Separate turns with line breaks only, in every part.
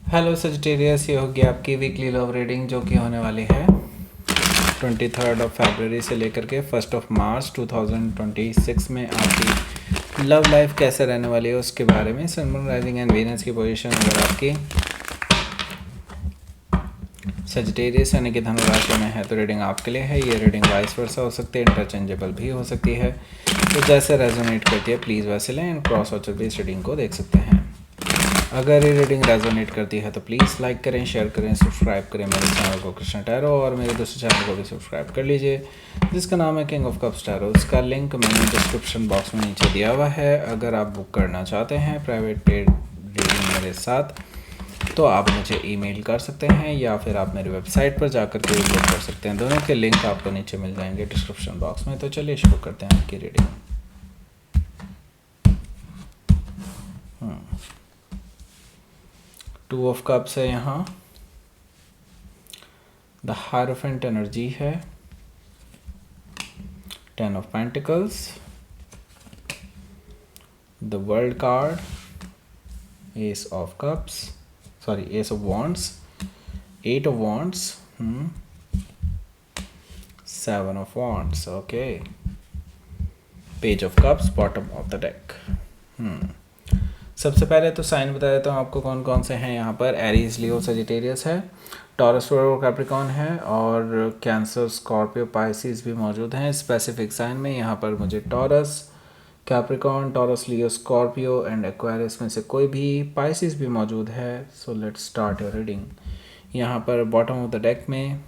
Hello Sagittarius, ये होगी आपकी वीकली लव रीडिंग जो कि होने वाली है 23 फरवरी से लेकर के 1 मार्च 2026 में। आपकी लव लाइफ कैसे रहने वाली है उसके बारे में। सन, मून, राइजिंग एंड वीनस की पोजीशन अगर आपकी सजिटेरियस यानी कि धनु राशि में है तो रीडिंग आपके लिए है। ये रीडिंग वाइस वर्सा हो सकती है, इंटरचेंजेबल भी हो सकती है, तो जैसे रेजोनेट करती है प्लीज़ वैसे लें एंड क्रॉस वाचर भी इस रीडिंग को देख सकते हैं। अगर ये रीडिंग रेजोनेट करती है तो प्लीज़ लाइक करें, शेयर करें, सब्सक्राइब करें मेरे चैनल को कृष्ण टैरो, और मेरे दूसरे चैनल को भी सब्सक्राइब कर लीजिए जिसका नाम है किंग ऑफ कप्स टैरो। उसका लिंक मैंने डिस्क्रिप्शन बॉक्स में नीचे दिया हुआ है। अगर आप बुक करना चाहते हैं प्राइवेट पेड रीडिंग मेरे साथ तो आप मुझे ईमेल कर सकते हैं या फिर आप मेरी वेबसाइट पर जाकर के बुक कर सकते हैं। दोनों के लिंक आपको नीचे मिल जाएंगे डिस्क्रिप्शन बॉक्स में। तो चलिए शुरू करते हैं आपकी रीडिंग। टू ऑफ कप्स है यहाँ, द हायरोफेंट एनर्जी है, 10 of pentacles, the world card, S of cups, sorry S of wands, 8 of wands, 7 of wands, okay, page of cups, bottom of the deck. सबसे पहले तो sign बता देता हूँ आपको कौन कौन से हैं यहाँ पर। एरीज, लियो, सजिटेरियस है, टॉरस, वर्गो, कैप्रिकॉर्न है, और कैंसर, स्कॉर्पियो, पाइसिस भी मौजूद हैं स्पेसिफिक साइन में। यहाँ पर मुझे Taurus, Capricorn, Taurus, Leo, Scorpio and Aquarius में से कोई भी, पाइसिस भी मौजूद है। So let's start your reading. यहाँ पर बॉटम ऑफ द डेक में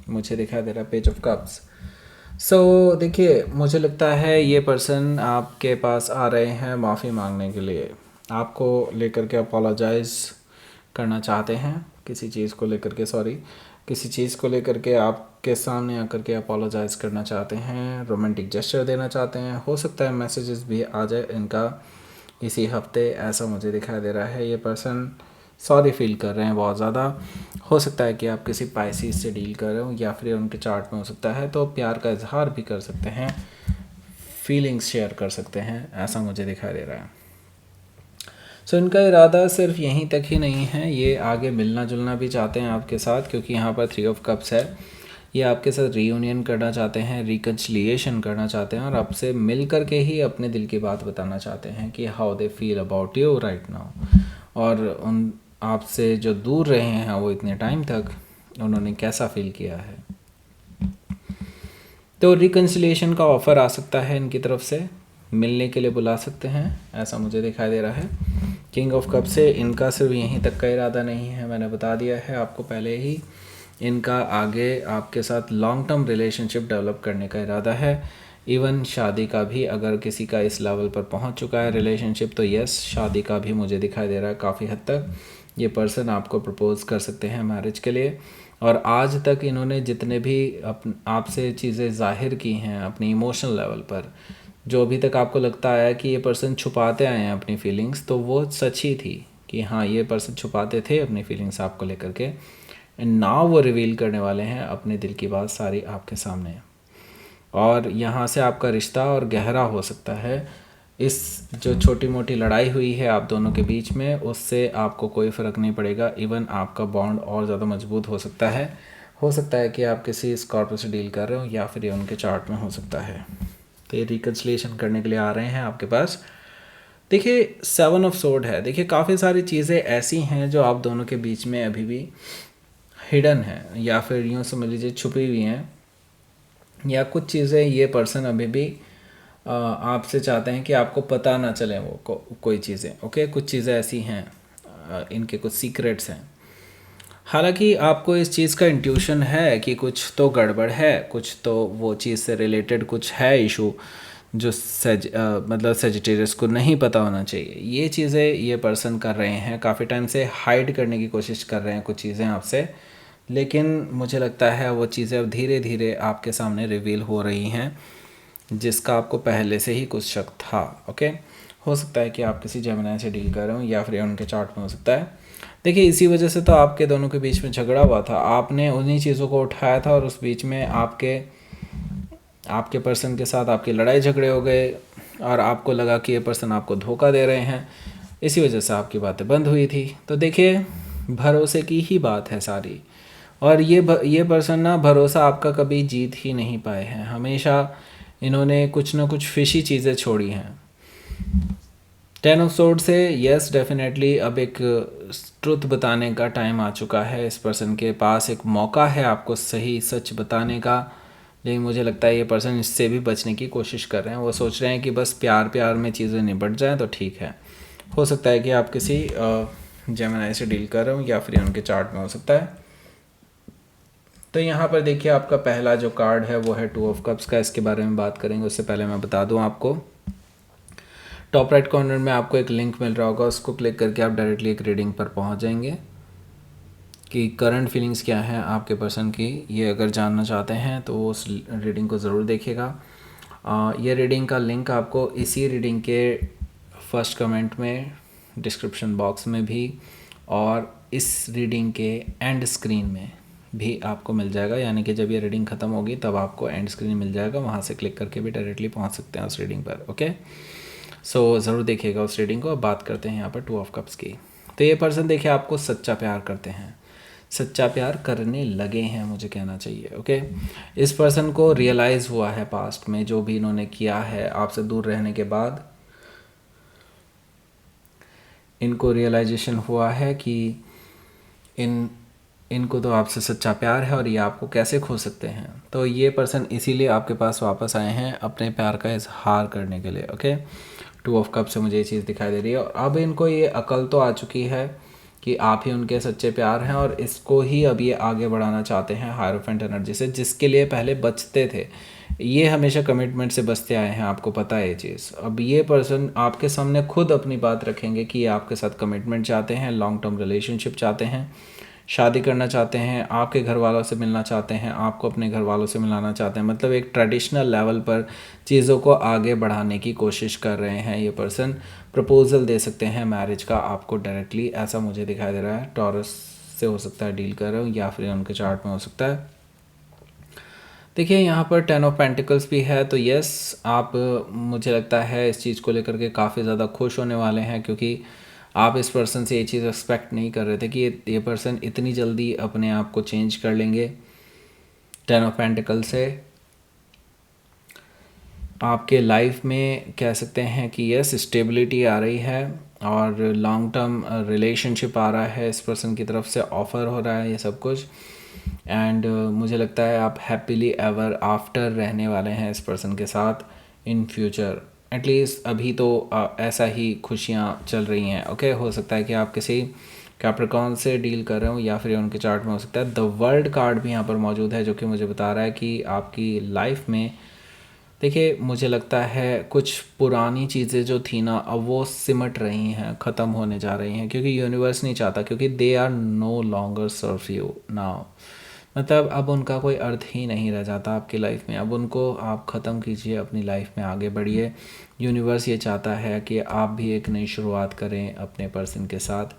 मुझे दिखाई दे रहा है पेज ऑफ कप्स। सो देखिए, मुझे लगता है ये पर्सन आपके पास आ रहे हैं माफ़ी मांगने के लिए, आपको लेकर के अपोलोजाइज़ करना चाहते हैं किसी चीज़ को लेकर के, किसी चीज़ को लेकर के आपके सामने आकर के अपोलोजाइज़ करना चाहते हैं, रोमांटिक जेस्चर देना चाहते हैं। हो सकता है मैसेजेस भी आ जाए इनका इसी हफ्ते, ऐसा मुझे दिखाई दे रहा है। ये पर्सन सॉरी फील कर रहे हैं बहुत ज़्यादा। हो सकता है कि आप किसी पाइसिस से डील कर रहे हो या फिर उनके चार्ट में हो सकता है, तो प्यार का इजहार भी कर सकते हैं, फीलिंग्स शेयर कर सकते हैं, ऐसा मुझे दिखाई दे रहा है। सो इनका इरादा सिर्फ यहीं तक ही नहीं है, ये आगे मिलना जुलना भी चाहते हैं आपके साथ, क्योंकि यहाँ पर 3 ऑफ कप्स है। ये आपके साथ रीयूनियन करना चाहते हैं, रिकन्सिलिएशन करना चाहते हैं, और आपसे मिल कर के ही अपने दिल की बात बताना चाहते हैं कि how they feel about you right now, और उन आपसे जो दूर रहे हैं वो इतने टाइम तक, उन्होंने कैसा फील किया है। तो रिकन्सिलिएशन का ऑफ़र आ सकता है इनकी तरफ से, मिलने के लिए बुला सकते हैं, ऐसा मुझे दिखाई दे रहा है। किंग ऑफ कप से इनका सिर्फ यहीं तक का इरादा नहीं है, मैंने बता दिया है आपको पहले ही। इनका आगे आपके साथ लॉन्ग टर्म रिलेशनशिप डेवलप करने का इरादा है, इवन शादी का भी। अगर किसी का इस लेवल पर पहुंच चुका है रिलेशनशिप तो यस, शादी का भी मुझे दिखाई दे रहा है। काफ़ी हद तक ये पर्सन आपको प्रपोज़ कर सकते हैं मैरिज के लिए, और आज तक इन्होंने जितने भी आपसे चीज़ें ज़ाहिर की हैं अपनी इमोशनल लेवल पर, जो अभी तक आपको लगता है कि ये पर्सन छुपाते आए हैं अपनी फीलिंग्स, तो वो सच ही थी कि हाँ, ये पर्सन छुपाते थे अपनी फीलिंग्स आपको लेकर के, एंड नाउ वो रिवील करने वाले हैं अपने दिल की बात सारी आपके सामने। और यहाँ से आपका रिश्ता और गहरा हो सकता है। इस जो छोटी मोटी लड़ाई हुई है आप दोनों के बीच में, उससे आपको कोई फ़र्क नहीं पड़ेगा, इवन आपका बॉन्ड और ज़्यादा मजबूत हो सकता है। हो सकता है कि आप किसी स्कॉर्पियो से डील कर रहे हो या फिर ये उनके चार्ट में हो सकता है। तो ये रिकन्सिलिएशन करने के लिए आ रहे हैं आपके पास। देखिए 7 ऑफ सोर्ड है। देखिए काफ़ी सारी चीज़ें ऐसी हैं जो आप दोनों के बीच में अभी भी हिडन है, या फिर यूँ समझ लीजिए छुपी हुई हैं, या कुछ चीज़ें ये पर्सन अभी भी आपसे चाहते हैं कि आपको पता ना चले वो कोई चीज़ें। ओके, कुछ चीज़ें ऐसी हैं, इनके कुछ सीक्रेट्स हैं। हालांकि आपको इस चीज़ का इंट्यूशन है कि कुछ तो गड़बड़ है, कुछ तो वो चीज़ से रिलेटेड कुछ है इशू जो मतलब सेजिटेरियस को नहीं पता होना चाहिए। ये चीज़ें ये पर्सन कर रहे हैं, काफ़ी टाइम से हाइड करने की कोशिश कर रहे हैं कुछ चीज़ें आपसे, लेकिन मुझे लगता है वो चीज़ें अब धीरे धीरे आपके सामने रिवील हो रही हैं, जिसका आपको पहले से ही कुछ शक था। ओके, हो सकता है कि आप किसी जेमिनी से डील कर रहे हो या फिर उनके चार्ट में हो सकता है। देखिए इसी वजह से तो आपके दोनों के बीच में झगड़ा हुआ था, आपने उन्हीं चीज़ों को उठाया था और उस बीच में आपके पर्सन के साथ आपकी लड़ाई झगड़े हो गए, और आपको लगा कि ये पर्सन आपको धोखा दे रहे हैं, इसी वजह से आपकी बातें बंद हुई थी। तो देखिए भरोसे की ही बात है सारी। और ये पर्सन ना भरोसा आपका कभी जीत ही नहीं पाए हैं, हमेशा इन्होंने कुछ ना कुछ फिशी चीज़ें छोड़ी हैं। 10 ऑफ सोर्ड से यस डेफिनेटली अब एक ट्रुथ बताने का टाइम आ चुका है। इस पर्सन के पास एक मौका है आपको सही सच बताने का, लेकिन मुझे लगता है ये पर्सन इससे भी बचने की कोशिश कर रहे हैं। वो सोच रहे हैं कि बस प्यार प्यार में चीज़ें निपट जाएं तो ठीक है। हो सकता है कि आप किसी जेमिनी से डील कर रहे हो या फिर उनके चार्ट में हो सकता है। तो यहाँ पर देखिए आपका पहला जो कार्ड है वो है 2 ऑफ कप्स का। इसके बारे में बात करेंगे, उससे पहले मैं बता दूँ आपको, टॉप राइट कॉर्नर में आपको एक लिंक मिल रहा होगा, उसको क्लिक करके आप डायरेक्टली एक रीडिंग पर पहुँच जाएंगे कि करंट फीलिंग्स क्या हैं आपके पर्सन की। ये अगर जानना चाहते हैं तो उस रीडिंग को ज़रूर देखिएगा। ये रीडिंग का लिंक आपको इसी रीडिंग के फर्स्ट कमेंट में, डिस्क्रिप्शन बॉक्स में भी, और इस रीडिंग के एंड स्क्रीन में भी आपको मिल जाएगा। यानी कि जब ये रीडिंग ख़त्म होगी तब आपको एंड स्क्रीन मिल जाएगा, वहाँ से क्लिक करके भी डायरेक्टली पहुँच सकते हैं उस रीडिंग पर। ओके, सो ज़रूर देखिएगा उस रीडिंग को। अब बात करते हैं यहाँ पर 2 ऑफ कप्स की। तो ये पर्सन देखिए आपको सच्चा प्यार करते हैं, सच्चा प्यार करने लगे हैं मुझे कहना चाहिए। ओके, इस पर्सन को रियलाइज़ हुआ है पास्ट में जो भी इन्होंने किया है आपसे दूर रहने के बाद, इनको रियलाइजेशन हुआ है कि इनको तो आपसे सच्चा प्यार है और ये आपको कैसे खो सकते हैं। तो ये पर्सन इसीलिए आपके पास वापस आए हैं अपने प्यार का इजहार करने के लिए। ओके, 2 ऑफ कप से मुझे ये चीज़ दिखाई दे रही है। और अब इनको ये अकल तो आ चुकी है कि आप ही उनके सच्चे प्यार हैं और इसको ही अब ये आगे बढ़ाना चाहते हैं हायरोफेंट एनर्जी से, जिसके लिए पहले बचते थे। ये हमेशा कमिटमेंट से बचते आए हैं, आपको पता है ये चीज़। अब ये पर्सन आपके सामने खुद अपनी बात रखेंगे कि ये आपके साथ कमिटमेंट चाहते हैं, लॉन्ग टर्म रिलेशनशिप चाहते हैं, शादी करना चाहते हैं, आपके घर वालों से मिलना चाहते हैं, आपको अपने घर वालों से मिलाना चाहते हैं। मतलब एक ट्रेडिशनल लेवल पर चीज़ों को आगे बढ़ाने की कोशिश कर रहे हैं ये पर्सन। प्रपोज़ल दे सकते हैं मैरिज का आपको डायरेक्टली, ऐसा मुझे दिखाई दे रहा है। टॉरस से हो सकता है डील कर रहे हो या फिर उनके चार्ट में हो सकता है। देखिए यहाँ पर 10 ऑफ पेंटिकल्स भी है, तो यस आप मुझे लगता है इस चीज़ को लेकर के काफ़ी ज़्यादा खुश होने वाले हैं, क्योंकि आप इस पर्सन से ये चीज़ एक्सपेक्ट नहीं कर रहे थे कि ये पर्सन इतनी जल्दी अपने आप को चेंज कर लेंगे। 10 ऑफ पेंटिकल से आपके लाइफ में कह सकते हैं कि यस स्टेबिलिटी आ रही है और लॉन्ग टर्म रिलेशनशिप आ रहा है, इस पर्सन की तरफ से ऑफ़र हो रहा है ये सब कुछ। एंड मुझे लगता है आप हैप्पीली एवर आफ्टर रहने वाले हैं इस पर्सन के साथ इन फ्यूचर। एटलीस्ट अभी तो ऐसा ही खुशियाँ चल रही हैं। ओके, हो सकता है कि आप किसी कैप्रिकॉर्न से डील कर रहे हो या फिर उनके चार्ट में हो सकता है द वर्ल्ड कार्ड भी यहाँ पर मौजूद है, जो कि मुझे बता रहा है कि आपकी लाइफ में देखिए मुझे लगता है कुछ पुरानी चीज़ें जो थी ना अब वो सिमट रही हैं, ख़त्म होने जा रही हैं, क्योंकि यूनिवर्स नहीं चाहता, क्योंकि they are no longer serve you now. मतलब अब उनका कोई अर्थ ही नहीं रह जाता आपकी लाइफ में। अब उनको आप ख़त्म कीजिए, अपनी लाइफ में आगे बढ़िए। यूनिवर्स ये चाहता है कि आप भी एक नई शुरुआत करें अपने पर्सन के साथ।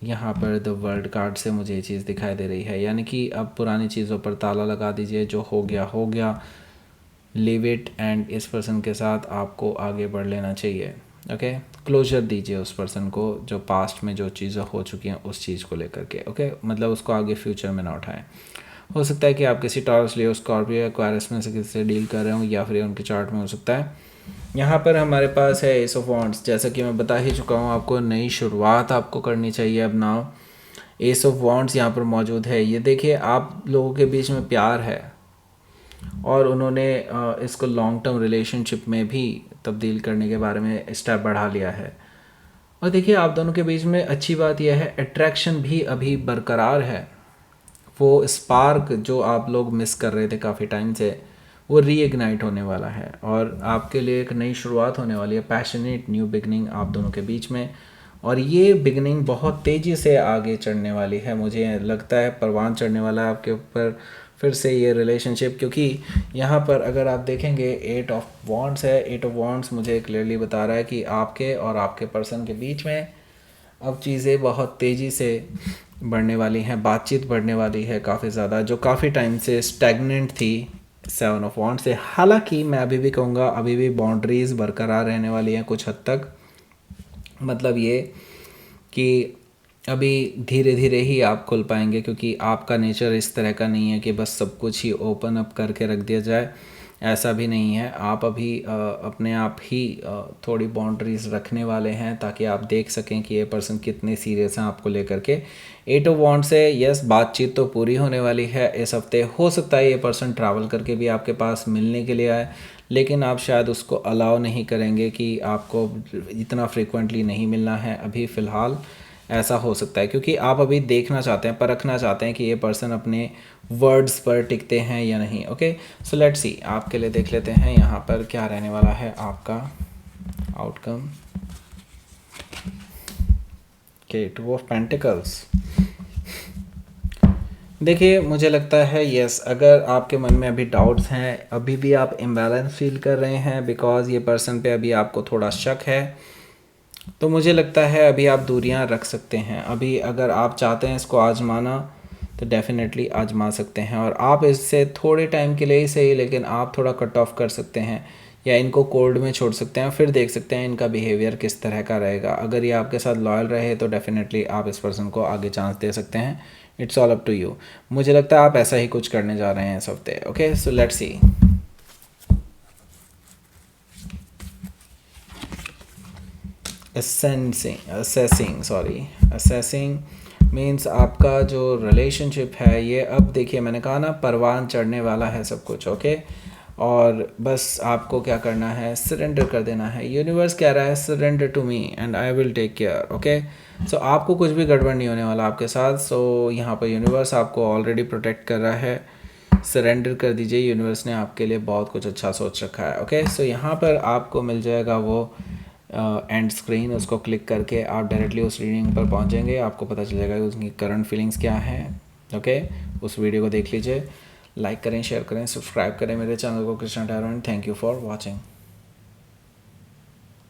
यहाँ पर द वर्ल्ड कार्ड से मुझे ये चीज़ दिखाई दे रही है, यानी कि अब पुरानी चीज़ों पर ताला लगा दीजिए, जो हो गया हो गया, लिव इट, एंड इस पर्सन के साथ आपको आगे बढ़ लेना चाहिए। ओके, क्लोजर दीजिए उस पर्सन को जो पास्ट में जो चीज़ें हो चुकी हैं उस चीज़ को लेकर के। ओके, मतलब उसको आगे फ्यूचर में ना उठाएं। हो सकता है कि आप किसी टॉरस, लियो, स्कॉर्पियो या एक्वारियस में से किसी से डील कर रहे हो या फिर उनके चार्ट में हो सकता है। यहाँ पर हमारे पास है एस ऑफ वॉन्ड्स। जैसा कि मैं बता ही चुका हूँ आपको, नई शुरुआत आपको करनी चाहिए अब नाउ। एस ऑफ वॉन्ड्स यहाँ पर मौजूद है। ये देखिए आप लोगों के बीच में प्यार है और उन्होंने इसको लॉन्ग टर्म रिलेशनशिप में भी तब्दील करने के बारे में स्टेप बढ़ा लिया है। और देखिए आप दोनों के बीच में अच्छी बात यह है अट्रैक्शन भी अभी बरकरार है। वो स्पार्क जो आप लोग मिस कर रहे थे काफ़ी टाइम से, वो रीइग्नाइट होने वाला है और आपके लिए एक नई शुरुआत होने वाली है, पैशनेट न्यू बिगनिंग आप दोनों के बीच में। और ये बिगनिंग बहुत तेज़ी से आगे चढ़ने वाली है, मुझे लगता है परवान चढ़ने वाला है आपके ऊपर फिर से ये रिलेशनशिप। क्योंकि यहाँ पर अगर आप देखेंगे 8 ऑफ वॉन्ड्स है। 8 ऑफ वॉन्ड्स मुझे क्लियरली बता रहा है कि आपके और आपके पर्सन के बीच में अब चीज़ें बहुत तेज़ी से बढ़ने वाली हैं, बातचीत बढ़ने वाली है काफ़ी ज़्यादा, जो काफ़ी टाइम से स्टैगनेंट थी 7 ऑफ वॉन्ड्स से। हालांकि मैं अभी भी कहूँगा अभी भी बाउंड्रीज़ बरकरार रहने वाली हैं कुछ हद तक। मतलब ये कि अभी धीरे धीरे ही आप खुल पाएंगे, क्योंकि आपका नेचर इस तरह का नहीं है कि बस सब कुछ ही ओपन अप करके रख दिया जाए, ऐसा भी नहीं है। आप अभी अपने आप ही थोड़ी बाउंड्रीज़ रखने वाले हैं, ताकि आप देख सकें कि ये पर्सन कितने सीरियस हैं आपको लेकर के। 8 ऑफ वॉन्ड से यस, बातचीत तो पूरी होने वाली है इस हफ्ते। हो सकता है ये पर्सन ट्रैवल करके भी आपके पास मिलने के लिए आए, लेकिन आप शायद उसको अलाउ नहीं करेंगे कि आपको इतना फ्रिक्वेंटली नहीं मिलना है अभी फ़िलहाल। ऐसा हो सकता है क्योंकि आप अभी देखना चाहते हैं, परखना चाहते हैं कि ये पर्सन अपने वर्ड्स पर टिकते हैं या नहीं। ओके, सो लेट्स सी, आपके लिए देख लेते हैं यहाँ पर क्या रहने वाला है आपका आउटकम। Okay, 2 of pentacles. देखिए, मुझे लगता है यस, अगर आपके मन में अभी डाउट्स हैं, अभी भी आप इम्बैलेंस फील कर रहे हैं बिकॉज ये पर्सन पे अभी आपको थोड़ा शक है, तो मुझे लगता है अभी आप दूरियां रख सकते हैं। अभी अगर आप चाहते हैं इसको आजमाना तो डेफिनेटली आजमा सकते हैं, और आप इससे थोड़े टाइम के लिए ही सही, लेकिन आप थोड़ा कट ऑफ कर सकते हैं या इनको कोल्ड में छोड़ सकते हैं, फिर देख सकते हैं इनका बिहेवियर किस तरह का रहेगा। अगर ये आपके साथ लॉयल रहे तो डेफिनेटली आप इस पर्सन को आगे चांस दे सकते हैं। It's all up to you. मुझे लगता है आप ऐसा ही कुछ करने जा रहे हैं इस हफ्ते। Okay, so let's see. Assessing means आपका जो रिलेशनशिप है ये, अब देखिए मैंने कहा ना, परवान चढ़ने वाला है सब कुछ। ओके, और बस आपको क्या करना है, सरेंडर कर देना है। यूनिवर्स कह रहा है surrender to me and I will take care. Okay, so आपको कुछ भी गड़बड़ नहीं होने वाला आपके साथ। सो यहाँ पर यूनिवर्स आपको ऑलरेडी प्रोटेक्ट कर रहा है। सरेंडर कर दीजिए, यूनिवर्स ने आपके लिए बहुत कुछ अच्छा सोच रखा है। ओके, सो यहाँ पर आपको मिल जाएगा वो एंड स्क्रीन, उसको क्लिक करके आप डायरेक्टली उस रीडिंग पर पहुंचेंगे, आपको पता चल जाएगा कि उसकी करंट फीलिंग्स क्या हैं। ओके, उस वीडियो को देख लीजिए, लाइक करें, शेयर करें, सब्सक्राइब करें मेरे चैनल को Krishna tarot. Thank you for watching.